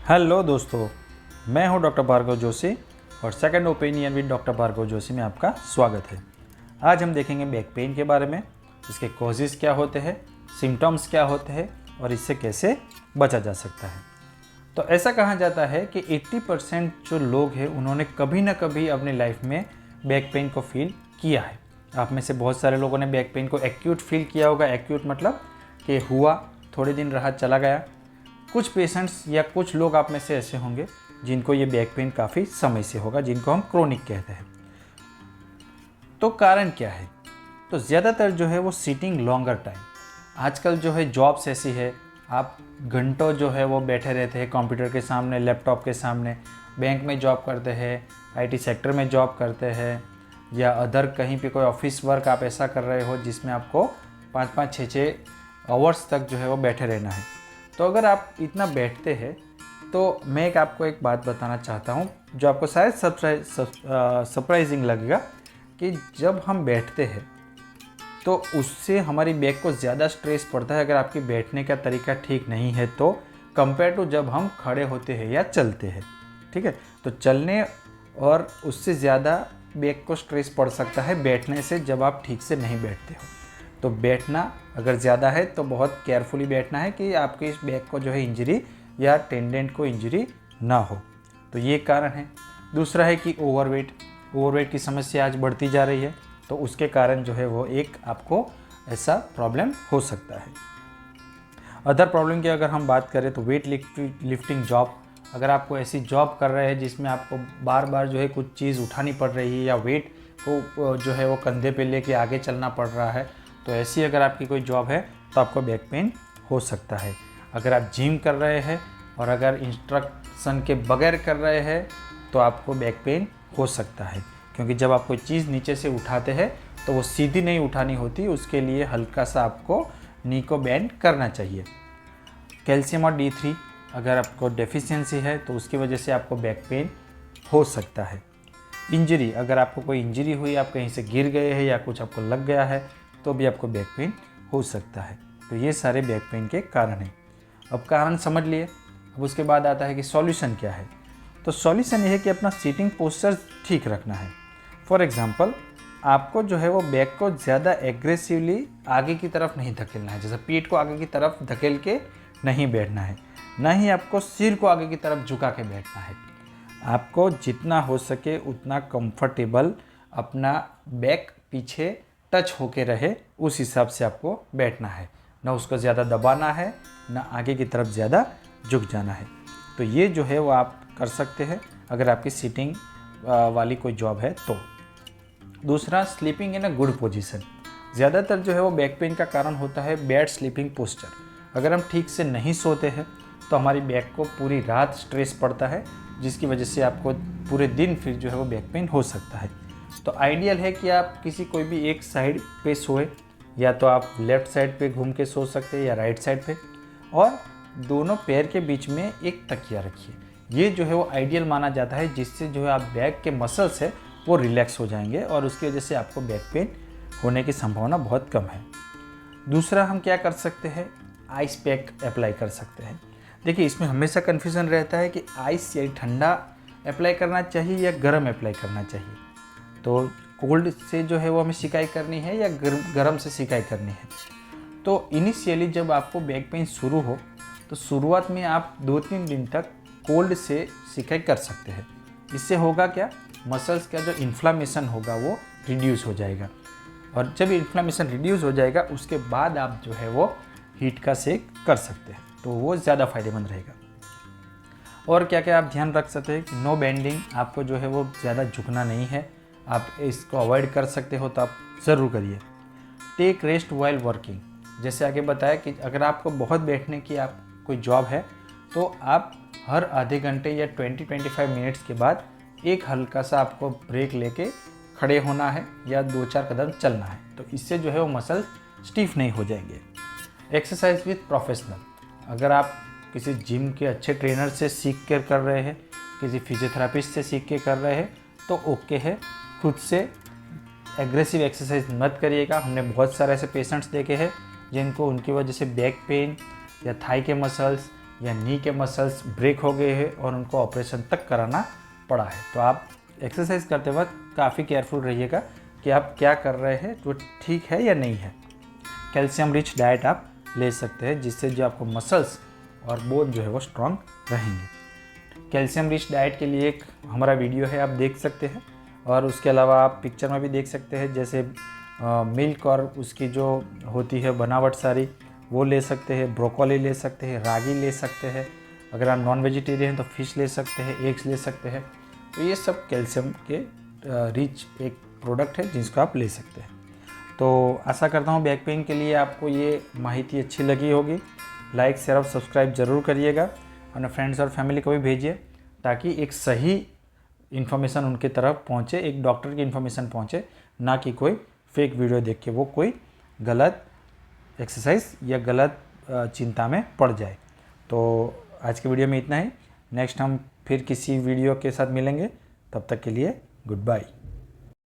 Hello दोस्तों, मैं हूं डॉक्टर भार्गव जोशी और second opinion with doctor Bhargav Joshi में आपका स्वागत है। आज हम देखेंगे बैक पेन के बारे में, इसके कॉजेज़ क्या होते हैं, सिम्टम्स क्या होते हैं और इससे कैसे बचा जा सकता है। तो ऐसा कहा जाता है कि 80% जो लोग हैं उन्होंने कभी ना कभी अपनी लाइफ में बैक पेन को फील किया है। आप में से बहुत सारे लोगों ने बैक पेन को एक्यूट फील किया होगा। एक्यूट मतलब कि हुआ, थोड़े दिन रहा, चला गया। कुछ पेशेंट्स या कुछ लोग आप में से ऐसे होंगे जिनको ये बैक पेन काफ़ी समय से होगा, जिनको हम क्रोनिक कहते हैं। तो कारण क्या है? तो ज़्यादातर जो है वो सीटिंग लॉन्गर टाइम। आजकल जो है जॉब्स ऐसी है, आप घंटों जो है वो बैठे रहते हैं कंप्यूटर के सामने, लैपटॉप के सामने। बैंक में जॉब करते हैं, आईटी सेक्टर में जॉब करते हैं, या अदर कहीं पे कोई ऑफिस वर्क आप ऐसा कर रहे हो जिसमें आपको 5-5, 6-6 आवर्स तक जो है वो बैठे रहना है। तो अगर आप इतना बैठते हैं तो मैं आपको एक बात बताना चाहता हूँ जो आपको शायद सरप्राइजिंग लगेगा कि जब हम बैठते हैं तो उससे हमारी बैक को ज़्यादा स्ट्रेस पड़ता है अगर आपके बैठने का तरीका ठीक नहीं है तो, कंपेयर टू जब हम खड़े होते हैं या चलते हैं। ठीक है, तो चलने और उससे ज़्यादा बैक को स्ट्रेस पड़ सकता है बैठने से जब आप ठीक से नहीं बैठते हो। तो बैठना अगर ज़्यादा है तो बहुत केयरफुली बैठना है कि आपके इस बैक को जो है इंजरी या टेंडेंट को इंजरी ना हो। तो ये कारण है। दूसरा है कि ओवरवेट की समस्या आज बढ़ती जा रही है, तो उसके कारण जो है वो एक आपको ऐसा प्रॉब्लम हो सकता है। अदर प्रॉब्लम की अगर हम बात करें तो वेट लिफ्टिंग जॉब। अगर आपको ऐसी जॉब कर रहे हैं जिसमें आपको बार बार जो है कुछ चीज़ उठानी पड़ रही है या वेट को जो है वो कंधे पे लेके आगे चलना पड़ रहा है, तो ऐसी अगर आपकी कोई जॉब है तो आपको बैक पेन हो सकता है। अगर आप जिम कर रहे हैं और अगर इंस्ट्रक्शन के बगैर कर रहे हैं तो आपको बैक पेन हो सकता है, क्योंकि जब आप कोई चीज़ नीचे से उठाते हैं तो वो सीधी नहीं उठानी होती, उसके लिए हल्का सा आपको नी को बेंड करना चाहिए। कैल्शियम और D3 अगर आपको डेफिशिएंसी है तो उसकी वजह से आपको बैक पेन हो सकता है। इंजरी, अगर आपको कोई इंजरी हुई, आप कहीं से गिर गए हैं या कुछ आपको लग गया है तो भी आपको बैक पेन हो सकता है। तो ये सारे बैक पेन के कारण हैं। अब कारण समझ लिए, अब उसके बाद आता है कि सॉल्यूशन क्या है। तो सॉल्यूशन ये है कि अपना सीटिंग पोस्चर ठीक रखना है। फॉर एग्जांपल, आपको जो है वो बैक को ज़्यादा एग्रेसिवली आगे की तरफ नहीं धकेलना है, जैसे पीठ को आगे की तरफ धकेल के नहीं बैठना है, ना ही आपको सिर को आगे की तरफ झुका के बैठना है। आपको जितना हो सके उतना कंफर्टेबल अपना बैक पीछे टच होके रहे, उस हिसाब से आपको बैठना है। ना उसको ज़्यादा दबाना है, ना आगे की तरफ ज़्यादा झुक जाना है। तो ये जो है वो आप कर सकते हैं अगर आपकी सीटिंग वाली कोई जॉब है तो। दूसरा, sleeping in a good position. ज़्यादातर जो है वो बैक पेन का कारण होता है बैड स्लीपिंग पोस्चर। अगर हम ठीक से नहीं सोते हैं तो हमारी बैक को पूरी रात स्ट्रेस पड़ता है, जिसकी वजह से आपको पूरे दिन फिर जो है वो बैक पेन हो सकता है। तो आइडियल है कि आप किसी कोई भी एक साइड पे सोए, या तो आप लेफ़्ट साइड पे घूम के सो सकते हैं या राइट साइड पे, और दोनों पैर के बीच में एक तकिया रखिए। ये जो है वो आइडियल माना जाता है, जिससे जो है आप बैक के मसल्स है वो रिलैक्स हो जाएंगे और उसकी वजह से आपको बैक पेन होने की संभावना बहुत कम है। दूसरा, हम क्या कर सकते हैं, आइस पैक अप्लाई कर सकते हैं। देखिए, इसमें हमेशा कन्फ्यूज़न रहता है कि आइस या ठंडा अप्लाई करना चाहिए या गर्म अप्लाई करना चाहिए। तो कोल्ड से जो है वो हमें सिकाई करनी है या गर्म से सिकाई करनी है। तो इनिशियली जब आपको बैक पेन शुरू हो तो शुरुआत में आप 2-3 दिन तक कोल्ड से सिकाई कर सकते हैं। इससे होगा क्या, मसल्स का जो इन्फ्लामेशन होगा वो रिड्यूस हो जाएगा, और जब इन्फ्लामेशन रिड्यूस हो जाएगा उसके बाद आप जो है वो हीट का सेक कर सकते हैं, तो वो ज़्यादा फायदेमंद रहेगा। और क्या क्या आप ध्यान रख सकते हैं कि नो बेंडिंग, आपको जो है वो ज़्यादा झुकना नहीं है, आप इसको अवॉइड कर सकते हो तो आप ज़रूर करिए। टेक रेस्ट वाइल वर्किंग, जैसे आगे बताया कि अगर आपको बहुत बैठने की आप कोई जॉब है तो आप हर आधे घंटे या 20-25 मिनट्स के बाद एक हल्का सा आपको ब्रेक लेके खड़े होना है या 2-4 कदम चलना है, तो इससे जो है वो मसल स्टिफ नहीं हो जाएंगे। एक्सरसाइज विथ प्रोफेशनल, अगर आप किसी जिम के अच्छे ट्रेनर से सीख कर रहे हैं, किसी फिजियोथेरापिस्ट से सीख के कर रहे हैं तो ओके है। खुद से एग्रेसिव एक्सरसाइज मत करिएगा। हमने बहुत सारे ऐसे पेशेंट्स देखे हैं जिनको उनकी वजह से बैक पेन या थाई के मसल्स या नी के मसल्स ब्रेक हो गए हैं और उनको ऑपरेशन तक कराना पड़ा है। तो आप एक्सरसाइज करते वक्त काफ़ी केयरफुल रहिएगा कि आप क्या कर रहे हैं, वो ठीक है या नहीं है। कैल्शियम रिच डाइट आप ले सकते हैं जिससे जो आपको मसल्स और बोन जो है वो स्ट्रांग रहेंगे। कैल्शियम रिच डाइट के लिए एक हमारा वीडियो है, आप देख सकते हैं। और उसके अलावा आप पिक्चर में भी देख सकते हैं, जैसे मिल्क और उसकी जो होती है बनावट सारी वो ले सकते हैं, ब्रोकोली ले सकते हैं, रागी ले सकते हैं। अगर आप नॉन वेजिटेरियन हैं तो फिश ले सकते हैं, एग्स ले सकते हैं। तो ये सब कैल्शियम के रिच एक प्रोडक्ट है जिसको आप ले सकते हैं। तो आशा करता हूँ बैक पेन के लिए आपको ये माहिती अच्छी लगी होगी। लाइक शेयर और सब्सक्राइब ज़रूर करिएगा, अपने फ्रेंड्स और फैमिली को भी भेजिए ताकि एक सही इन्फॉर्मेशन उनके तरफ पहुँचे, एक डॉक्टर की इन्फॉर्मेशन पहुँचे, ना कि कोई फेक वीडियो देख के वो कोई गलत एक्सरसाइज या गलत चिंता में पड़ जाए। तो आज के वीडियो में इतना ही। नेक्स्ट हम फिर किसी वीडियो के साथ मिलेंगे, तब तक के लिए गुड बाय।